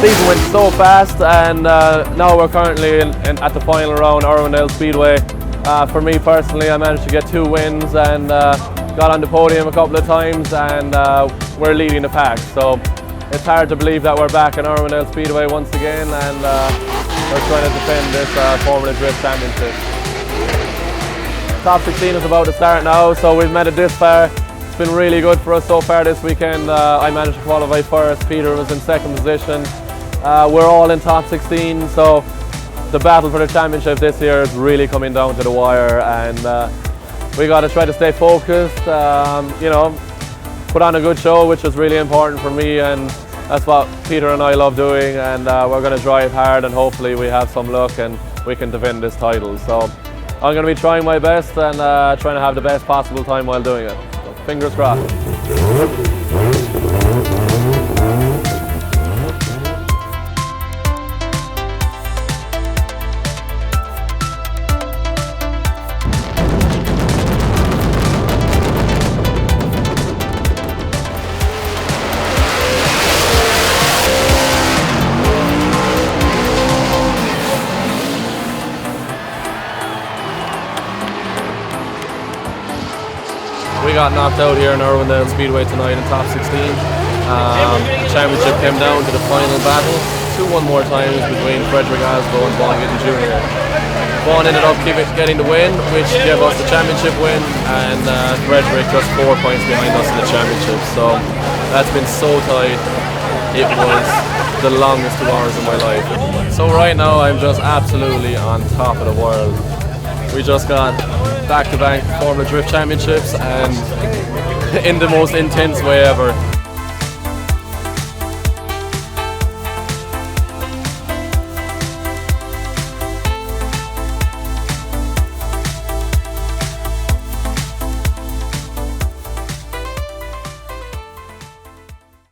Season went so fast, and now we're currently at the final round, Irwindale Speedway. For me personally, I managed to get 2 wins and got on the podium a couple of times, and we're leading the pack. So it's hard to believe that we're back in Irwindale Speedway once again, and we're trying to defend this Formula Drift Championship. Top 16 is about to start now, so we've made it this far. It's been really good for us so far this weekend. I managed to qualify first, Peter was in second position. We're all in top 16, so the battle for the championship this year is really coming down to the wire, and we got to try to stay focused, you know, put on a good show, which is really important for me, and that's what Peter and I love doing, and we're going to drive hard, and hopefully we have some luck and we can defend this title. So I'm going to be trying my best and trying to have the best possible time while doing it. So fingers crossed. We got knocked out here in Irwindale Speedway tonight in top 16. The championship came down to the final battle. 2-1 more times between Frederick Asbo and Vaughan Gittin Jr. Vaughan ended up getting the win, which gave us the championship win, and Frederick just 4 points behind us in the championship. So that's been so tight. It was the longest 2 hours of my life. So right now I'm just absolutely on top of the world. We just got back-to-back Formula Drift Championships, and in the most intense way ever.